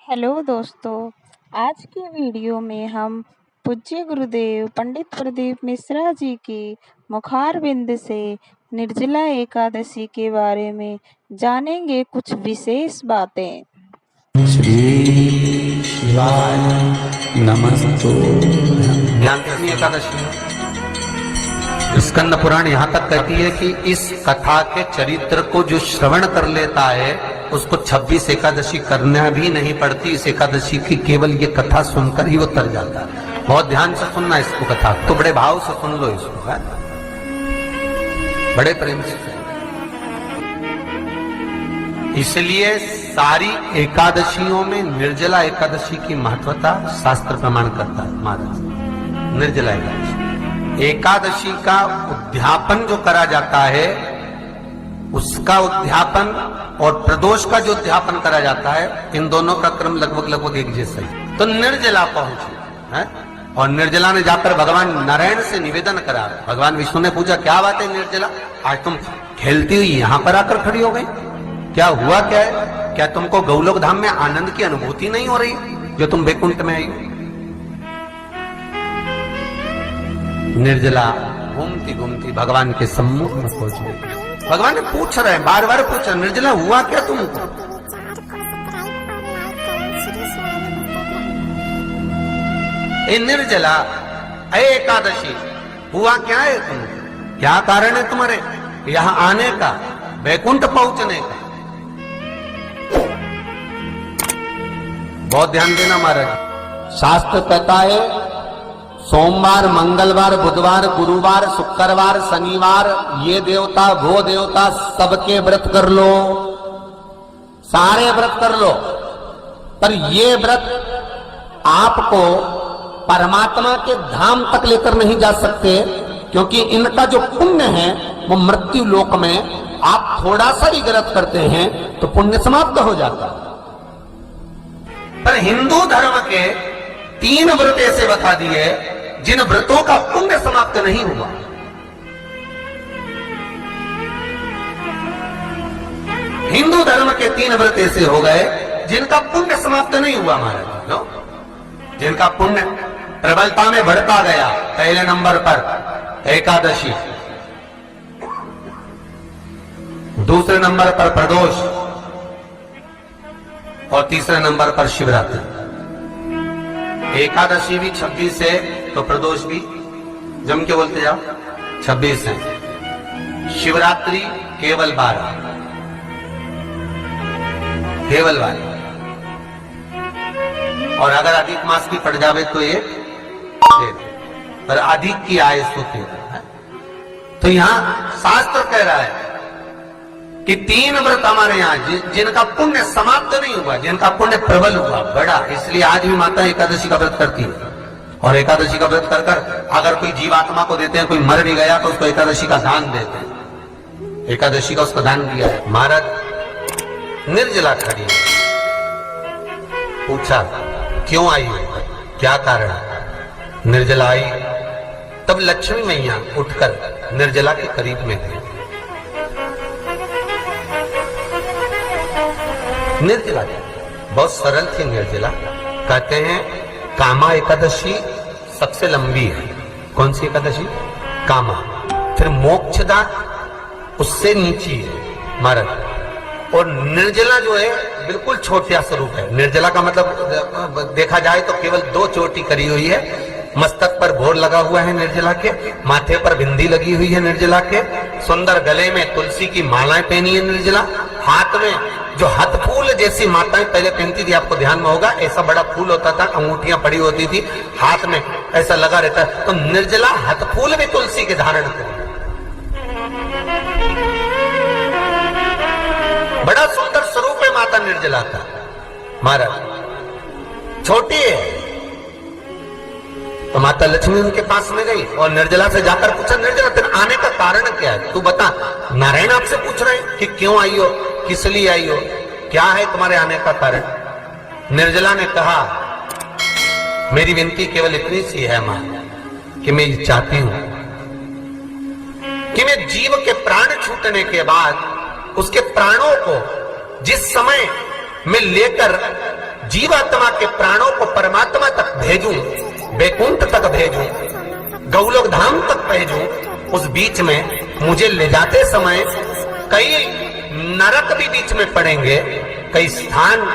Hello दोस्तों, आज के वीडियो में हम पूज्य गुरुदेव पंडित प्रदीप मिश्रा जी की मुखारबिंद से निर्जला एकादशी के बारे में जानेंगे कुछ विशेष बातें। श्री शिवाय नमस्तु। ध्यान कितनी एकादशी है? स्कंद पुराण यहाँ तक कहती है कि इस कथा के चरित्र को जो श्रवण कर लेता है उसको 26 एकादशी करना भी नहीं पड़ती। इस एकादशी की केवल ये कथा सुनकर ही वो तर जाता है। बहुत ध्यान से सुनना इसको, कथा तो बड़े भाव से सुन लो इसको, है? बड़े प्रेम से। इसलिए सारी एकादशियों में निर्जला एकादशी की महत्वता शास्त्र प्रमाण करता है। महाराज, निर्जला एकादशी का उद्यापन जो करा जाता है, उसका उद्यापन और प्रदोष का जो उद्यापन करा जाता है, इन दोनों का क्रम लगभग एक जैसा ही। तो निर्जला पहुंची है और निर्जला ने जाकर भगवान नारायण से निवेदन करा। भगवान विष्णु ने पूछा, क्या बात है निर्जला, आज तुम खेलती हुई यहां पर आकर खड़ी हो गई? क्या हुआ, क्या है? क्या तुमको गौलोक धाम में आनंद की अनुभूति नहीं हो रही जो तुम वैकुंठ में आई? निर्जला घूमती घूमती भगवान के सम्मुख में पहुंच गई। भगवान ने पूछ रहे हैं, बार बार पूछ रहे, निर्जला हुआ क्या तुमको? ए निर्जला, ए एकादशी, हुआ क्या है तुमको? क्या कारण है तुम्हारे यहां आने का, वैकुंठ पहुंचने का? बहुत ध्यान देना महाराज। शास्त्र कहता है सोमवार, मंगलवार, बुधवार, गुरुवार, शुक्रवार, शनिवार, ये देवता वो देवता सबके व्रत कर लो, सारे व्रत कर लो, पर ये व्रत आपको परमात्मा के धाम तक लेकर नहीं जा सकते, क्योंकि इनका जो पुण्य है वो मृत्यु लोक में आप थोड़ा सा ही व्रत करते हैं तो पुण्य समाप्त हो जाता है। पर हिंदू धर्म के 3 व्रत ऐसे बता दिए जिन व्रतों का पुण्य समाप्त नहीं हुआ। हिंदू धर्म के 3 व्रत ऐसे हो गए जिनका पुण्य समाप्त नहीं हुआ महाराज। जिनका पुण्य प्रबलता में बढ़ता गया। पहले नंबर पर एकादशी, दूसरे नंबर पर प्रदोष और तीसरे नंबर पर शिवरात्रि। एकादशी भी 26 है तो प्रदोष भी जम के बोलते जाओ 26 है। शिवरात्रि केवल 12, केवल 12। और अगर अधिक मास की पड़ जावे तो ये पर अधिक की आय होती है। तो यहां शास्त्र कह रहा है कि 3 व्रत हमारे यहाँ जिनका पुण्य समाप्त नहीं हुआ, जिनका पुण्य प्रबल हुआ, बड़ा। इसलिए आज भी माता एकादशी का व्रत करती है। और एकादशी का व्रत कर कर अगर कोई जीवात्मा को देते हैं, कोई मर भी गया तो उसको एकादशी का दान देते हैं। एकादशी का उसको दान दिया है। महाराज निर्जला खड़ी है, पूछा क्यों आई, क्या कारण? निर्जला आई तब लक्ष्मी मैया उठकर निर्जला के करीब में गई। निर्जला बहुत सरल थी। निर्जला कहते हैं कामा एकादशी सबसे लंबी है। कौन सी एकादशी? कामा। फिर मोक्षदा उससे नीची है महाराज। और निर्जला जो है बिल्कुल छोटा स्वरूप है। निर्जला का मतलब देखा जाए तो केवल 2 चोटी करी हुई है। मस्तक पर भोर लगा हुआ है निर्जला के, माथे पर बिंदी लगी हुई है निर्जला के, सुंदर गले में तुलसी की मालाएं पहनी है निर्जला, हाथ में जो हाथ फूल जैसी माताएं पहले पहनती थी, आपको ध्यान में होगा, ऐसा बड़ा फूल होता था, अंगूठियां पड़ी होती थी, हाथ में ऐसा लगा रहता है। तो निर्जला हाथ फूल भी तुलसी के धारण कर, बड़ा सुंदर स्वरूप है माता निर्जला का महाराज। छोटी है तो माता लक्ष्मी उनके पास में गई और निर्जला से जाकर पूछा, निर्जला तेरे आने का कारण क्या है, तू बता। नारायण आपसे पूछ रहे हैं कि क्यों आई हो, किस लिए आई हो, क्या है तुम्हारे आने का कारण? निर्जला ने कहा, मेरी विनती केवल इतनी सी है मां कि मैं ये चाहती हूं कि मैं जीव के प्राण छूटने के बाद उसके प्राणों को जिस समय मैं लेकर जीवात्मा के प्राणों को परमात्मा तक भेजूं, वैकुंठ तक भेजूं, गौलोक धाम तक भेजूं, उस बीच में मुझे ले जाते समय कई नरक भी बीच में पड़ेंगे, कई स्थान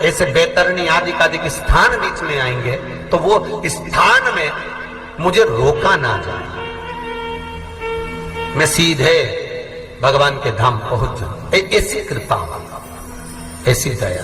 ऐसे बैतरणी आदि के स्थान बीच में आएंगे, तो वो स्थान में मुझे रोका ना जाए, मैं सीधे भगवान के धाम पहुंच जाऊं। ऐसी कृपा, ऐसी दया।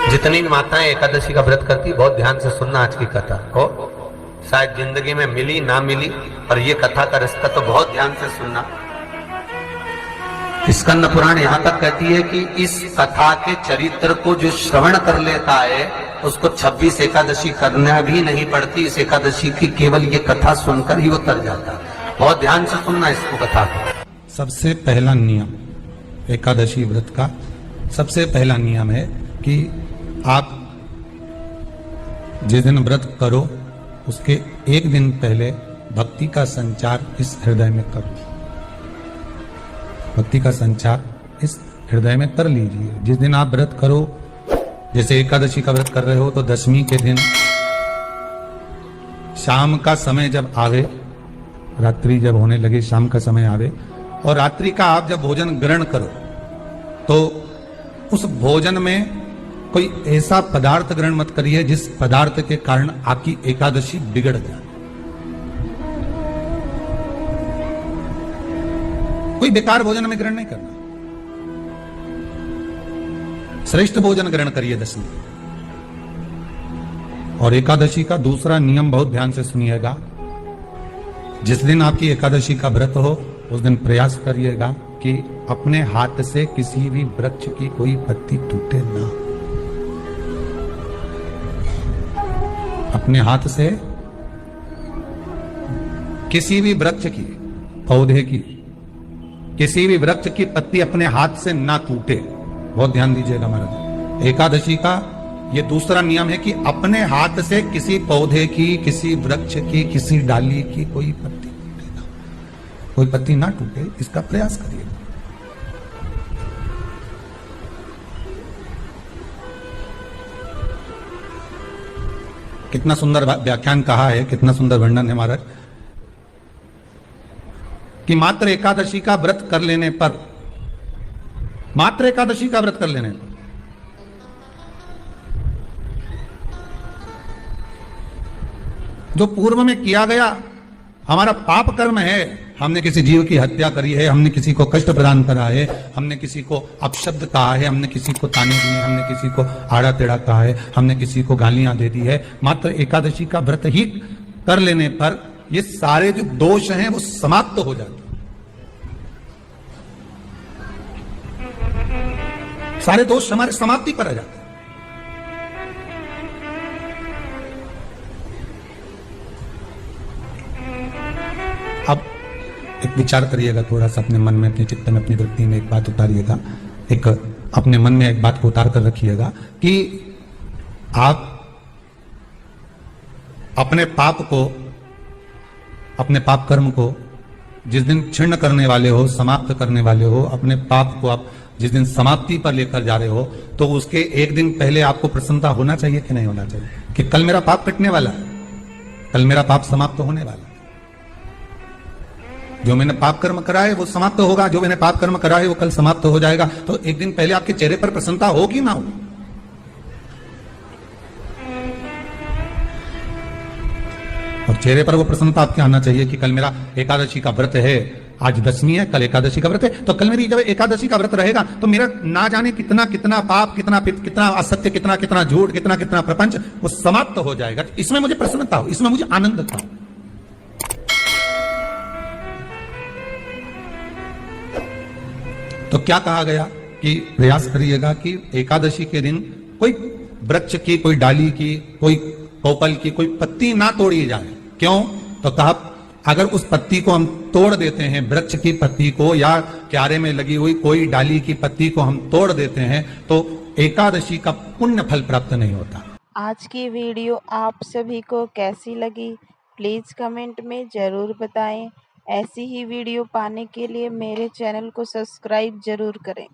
जितनी भी माताएं एकादशी का व्रत करती, बहुत ध्यान से सुनना आज की कथा को, शायद जिंदगी में मिली ना मिली, और ये कथा का रिश्ता तो बहुत ध्यान से सुनना। स्कंद पुराण यहां तक कहती है कि इस कथा के चरित्र को जो श्रवण कर लेता है उसको 26 एकादशी करना भी नहीं पड़ती, इस एकादशी की केवल ये कथा सुनकर ही वो तर जाता है। बहुत ध्यान से सुनना इसको, कथा को। सबसे पहला नियम एकादशी व्रत का, सबसे पहला नियम है कि आप जिस दिन व्रत करो उसके एक दिन पहले भक्ति का संचार इस हृदय में करो, भक्ति का संचार इस हृदय में कर लीजिए। जिस दिन आप व्रत करो, जैसे एकादशी का व्रत कर रहे हो, तो दशमी के दिन शाम का समय जब आवे, रात्रि जब होने लगे, शाम का समय आवे, और रात्रि का आप जब भोजन ग्रहण करो तो उस भोजन में कोई ऐसा पदार्थ ग्रहण मत करिए जिस पदार्थ के कारण आपकी एकादशी बिगड़ जाए। कोई बेकार भोजन में ग्रहण नहीं करना, श्रेष्ठ भोजन ग्रहण करिए दशमी। और एकादशी का दूसरा नियम बहुत ध्यान से सुनिएगा, जिस दिन आपकी एकादशी का व्रत हो उस दिन प्रयास करिएगा कि अपने हाथ से किसी भी वृक्ष की कोई पत्ती टूटे ना। अपने हाथ से किसी भी वृक्ष की, पौधे की, किसी भी वृक्ष की पत्ती अपने हाथ से ना टूटे। बहुत ध्यान दीजिएगा महाराज। एकादशी का ये दूसरा नियम है कि अपने हाथ से किसी पौधे की, किसी वृक्ष की, किसी डाली की कोई पत्ती टूटे ना, कोई पत्ती ना टूटे, इसका प्रयास करिए। कितना सुंदर व्याख्यान कहा है, कितना सुंदर वर्णन है महाराज, कि मात्र एकादशी का व्रत कर लेने पर, मात्र एकादशी का व्रत कर लेने पर जो पूर्व में किया गया हमारा पाप कर्म है, हमने किसी जीव की हत्या करी है, हमने किसी को कष्ट प्रदान करा है, हमने किसी को अपशब्द कहा है, हमने किसी को ताने दिए, हमने किसी को आड़ा टेढ़ा कहा है, हमने किसी को गालियां दे दी है, मात्र एकादशी का व्रत ही कर लेने पर ये सारे जो दोष हैं वो समाप्त हो जाते, सारे दोष हमारे समाप्ति पर आ जाते। अब एक विचार करिएगा थोड़ा सा अपने मन में, अपने चित्त में, अपनी वृत्ति में एक बात उतारिएगा, एक अपने मन में एक बात को उतार कर रखिएगा कि आप अपने पाप को, अपने पाप कर्म को जिस दिन क्षीण करने वाले हो, समाप्त करने वाले हो, अपने पाप को आप जिस दिन समाप्ति पर लेकर जा रहे हो, तो उसके एक दिन पहले आपको प्रसन्नता होना चाहिए कि नहीं होना चाहिए कि कल मेरा पाप कटने वाला है, कल मेरा पाप समाप्त होने वाला है। जो मैंने पाप कर्म करा है वो समाप्त होगा, जो मैंने पाप कर्म करा है वो कल समाप्त हो जाएगा। तो एक दिन पहले आपके चेहरे पर प्रसन्नता होगी ना होगी? और चेहरे पर वो प्रसन्नता आपके आना चाहिए कि कल मेरा एकादशी का व्रत है, आज दशमी है, कल एकादशी का व्रत है, तो कल मेरी जब एकादशी का व्रत रहेगा तो मेरा ना जाने कितना कितना पाप, कितना कितना असत्य, कितना कितना झूठ, कितना कितना प्रपंच वो समाप्त हो जाएगा। इसमें मुझे प्रसन्नता हो, इसमें मुझे आनंद था। तो क्या कहा गया कि प्रयास करिएगा कि एकादशी के दिन कोई वृक्ष की, कोई डाली की, कोई कोपल की कोई पत्ती ना तोड़ी जाए। क्यों? तो कहा अगर उस पत्ती को हम तोड़ देते हैं, वृक्ष की पत्ती को या क्यारे में लगी हुई कोई डाली की पत्ती को हम तोड़ देते हैं, तो एकादशी का पुण्य फल प्राप्त नहीं होता। आज की वीडियो आप सभी को कैसी लगी प्लीज़ कमेंट में ज़रूर बताएं। ऐसी ही वीडियो पाने के लिए मेरे चैनल को सब्सक्राइब ज़रूर करें।